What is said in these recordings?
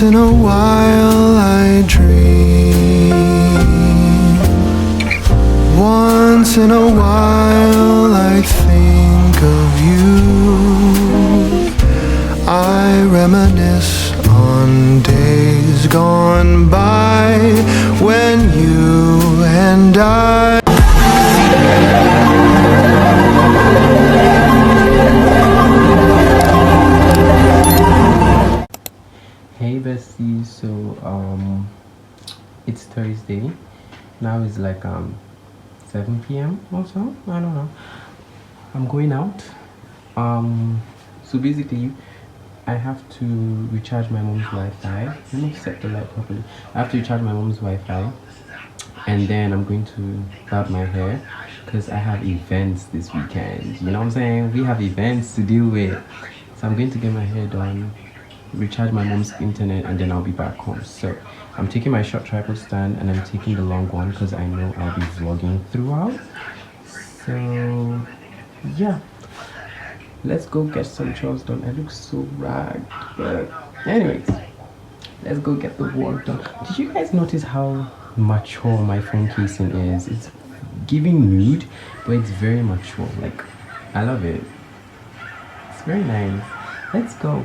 Once in a while I dream. Once in a while I think of you. I reminisce on days gone by when you and I. Hey besties, so it's Thursday. Now it's like 7 p.m. or so. I don't know. I'm going out. So basically I have to recharge my mom's Wi-Fi. Let me set the light properly. I have to recharge my mom's Wi-Fi, and then I'm going to barb my hair because I have events this weekend. You know what I'm saying? We have events to deal with. So I'm going to get my hair done, recharge my mom's internet, and then I'll be back home. So I'm taking my short tripod stand and I'm taking the long one because I know I'll be vlogging throughout. So yeah, let's go get some chores done. I look so ragged, but anyways, let's go get the work done. Did you guys notice how mature my phone casing is? It's giving nude, but it's very mature. Like, I love it. It's very nice. Let's go.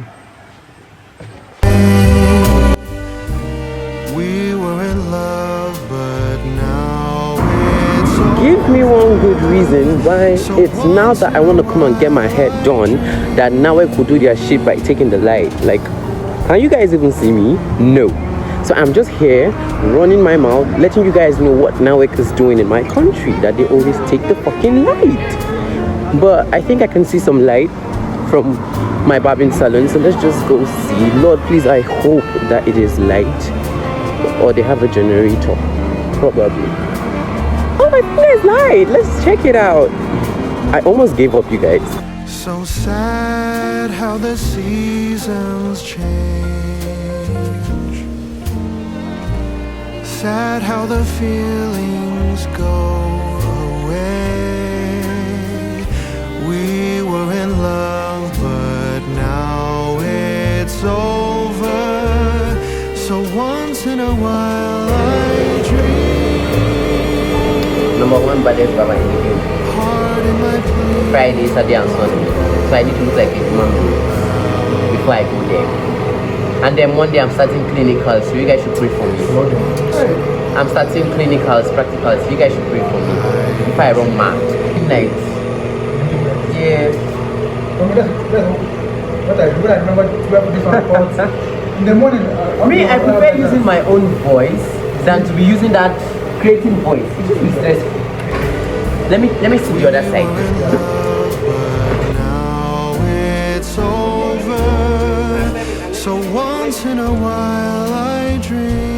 We were in love, but now it's over. Give me one good reason why it's now that I want to come and get my hair done that now I could do their shit by taking the light. Like, can you guys even see me? No. So I'm just here running my mouth, letting you guys know what Nawek is doing in my country, that they always take the fucking light. But I think I can see some light from my barbing salon, so let's just go see. Lord, please, I hope that it is light, or they have a generator, probably. Oh, my thing is light. Let's check it out. I almost gave up, you guys. So sad how the seasons change. Sad how the feelings go away. We were in love, but now it's over. So once in a while I dream. Number one, baddest baba in the game. Heart in my plea. Friday, Saturday, and Sunday. So I need to look like a human being before I go there. And then Monday, I'm starting clinicals, so you guys should pray for me. I'm starting clinicals, practicals, so you guys should pray for me before I run mad. Midnight. Yeah. What I do, I remember to have this one called in the morning. Me, I prefer using my own voice than to be using that creating voice. It just be stressful. Let me see the other side. Now it's over. So once in a while I dream.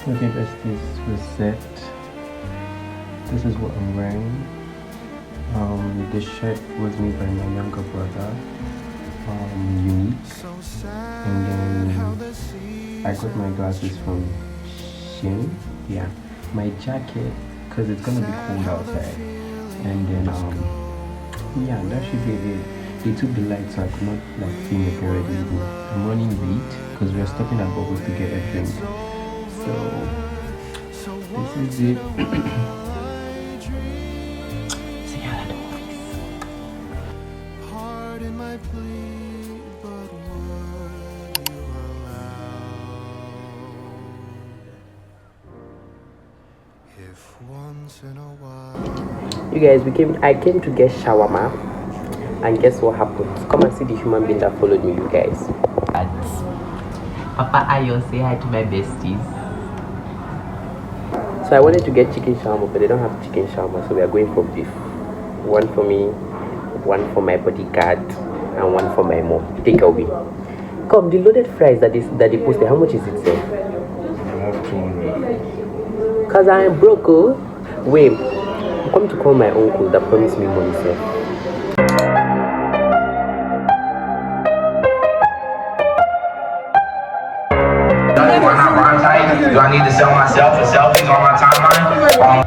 Okay, besties, we're set. This is what I'm wearing. This shirt was made by my younger brother, Unique, and then I got my glasses from Shein. Yeah, my jacket, because it's gonna be cold outside, and then yeah, that should be it. They took the light, so I could not like film it already. I'm running late because we are stopping at Bubbles to get a drink. So this is it. See you at the movies. Heart in my plea, but would you allow? If once in a while. You guys, I came to get shawarma, and guess what happened? Come and see the human being that followed me, you guys. Papa Ayo, say hi to my besties. So I wanted to get chicken shawarma, but they don't have chicken shawarma, so we are going for beef. One for me, one for my bodyguard, and one for my mom. Take away. Come, the loaded fries that they posted, how much is it, sir? I have 200. Cause I am broke. Oh. Wait, I'm coming to call my uncle that promised me money, sir. Do I need to sell myself for selfies on my timeline?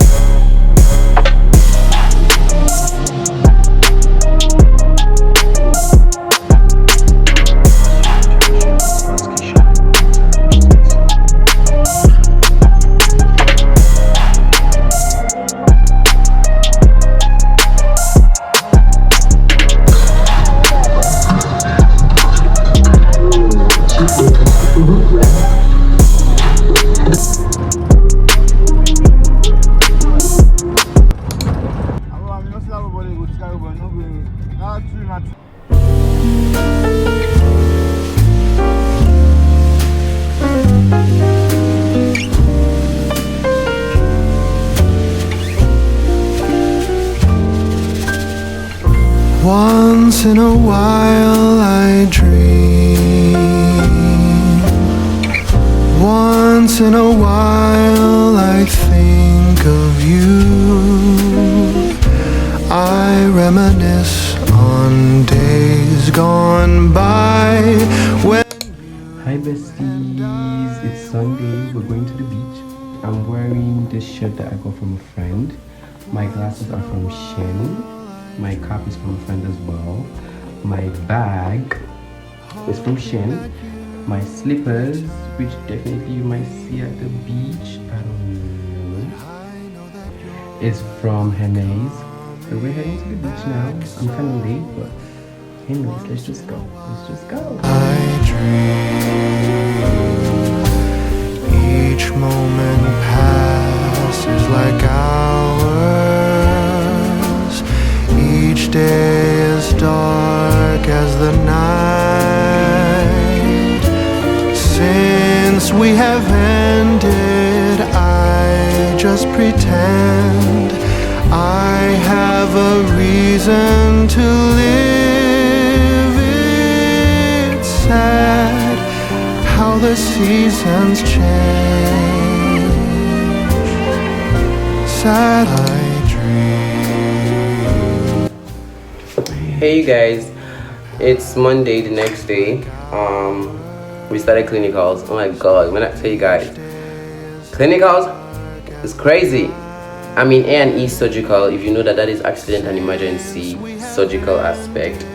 Once in a while I dream. Once in a while I think of you. I reminisce on days gone by when. Hi besties, it's Sunday. We're going to the beach. I'm wearing this shirt that I got from a friend. My glasses are from Shein. My cap is from a friend as well. My bag is from Shein. My slippers, which definitely you might see at the beach, I don't know, is from Hermes. So we're heading to the beach now. I'm kind of late, but anyways, let's just go. Let's just go. I dream. Each moment passes like hours. Each day is dark as the night. Since we have ended, I just pretend I have a reason to live. It's sad how the seasons change. Sad I dream. Hey you guys, it's Monday, the next day. We started clinicals. Oh my god, when I tell you guys, clinicals is crazy. I mean A&E surgical, if you know that is accident and emergency surgical aspect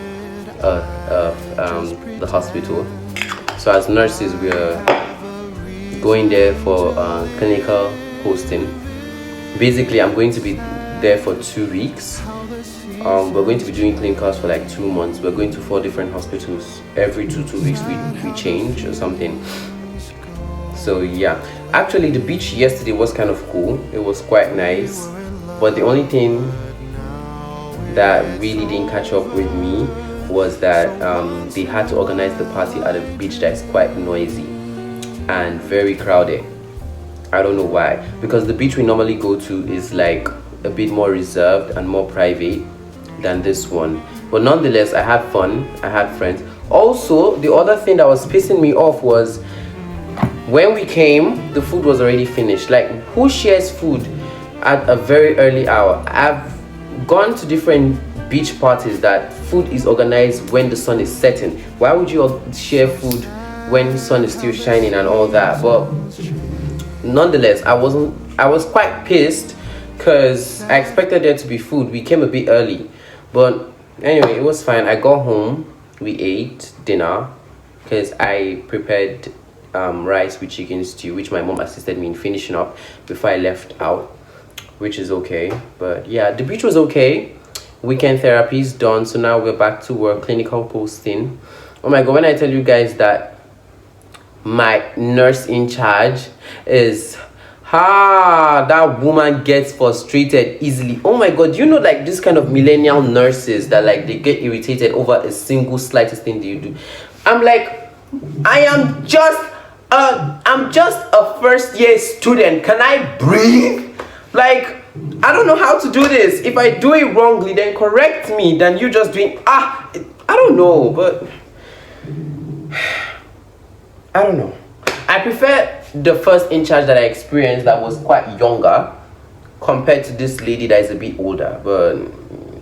of the hospital. So as nurses, we are going there for clinical hosting. Basically, I'm going to be there for 2 weeks. We're going to be doing clinicals for like 2 months. We're going to 4 different hospitals. Every two weeks we change or something. So yeah, actually the beach yesterday was kind of cool. It was quite nice, but the only thing that really didn't catch up with me was that they had to organize the party at a beach that is quite noisy and very crowded. I don't know why, because the beach we normally go to is like a bit more reserved and more private than this one. But nonetheless, I had fun, I had friends. Also, the other thing that was pissing me off was when we came, the food was already finished. Like, who shares food at a very early hour? I've gone to different beach parties that food is organized when the sun is setting. Why would you share food when the sun is still shining and all that? But nonetheless, I was quite pissed because I expected there to be food. We came a bit early, but anyway, it was fine. I got home, we ate dinner because I prepared rice with chicken stew, which my mom assisted me in finishing up before I left out, which is okay. But yeah, the beach was okay. Weekend therapy is done, so now we're back to work, clinical posting. Oh my god, when I tell you guys that my nurse in charge is that woman gets frustrated easily. Oh my god, you know, like this kind of millennial nurses that like they get irritated over a single slightest thing that you do. I'm like, I'm just a first year student. Can I breathe? Like, I don't know how to do this. If I do it wrongly, then correct me. Then you just doing I don't know, but I don't know. I prefer the first in charge that I experienced that was quite younger compared to this lady that is a bit older. But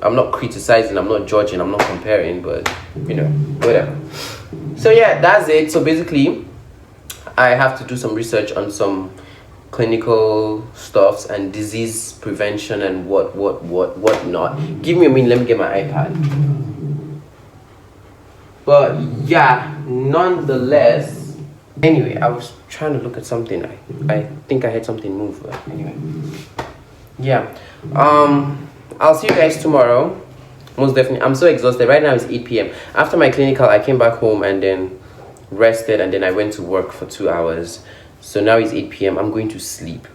I'm not criticizing, I'm not judging, I'm not comparing, but you know, whatever. So yeah, that's it. So basically, I have to do some research on some clinical stuffs and disease prevention and what not. Give me a minute, let me get my iPad. But yeah, nonetheless, anyway, I was trying to look at something. I think I had something move, but anyway. Yeah. I'll see you guys tomorrow. Most definitely. I'm so exhausted. Right now it's 8 p.m. After my clinical, I came back home and then rested, and then I went to work for 2 hours. So now it's 8 p.m. I'm going to sleep.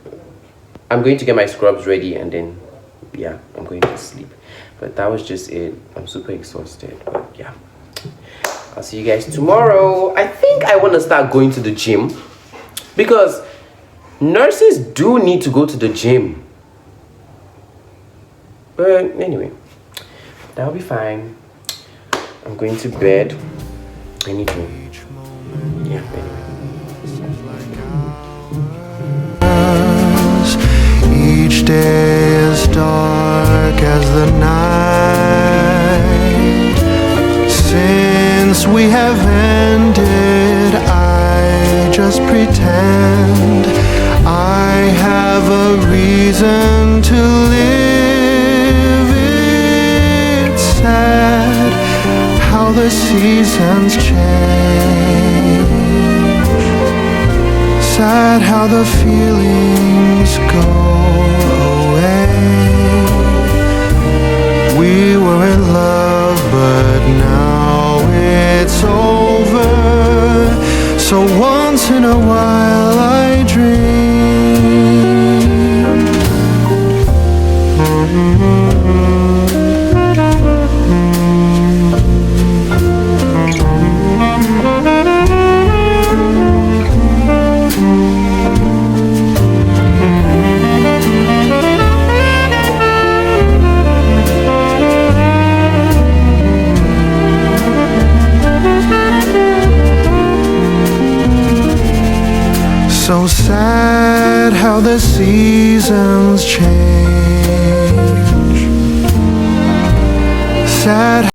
I'm going to get my scrubs ready, and then yeah, I'm going to sleep. But that was just it. I'm super exhausted, but yeah. I'll see you guys tomorrow. I think I want to start going to the gym because nurses do need to go to the gym. But anyway, that'll be fine. I'm going to bed. I need to. Yeah, anyway. Each day is dark as the night. Since we have ended, I just pretend I have a reason to live. It's sad how the seasons change. Sad how the feelings go away. We were in love, but now it's over. So once in a while I dream. So sad how the seasons change. Sad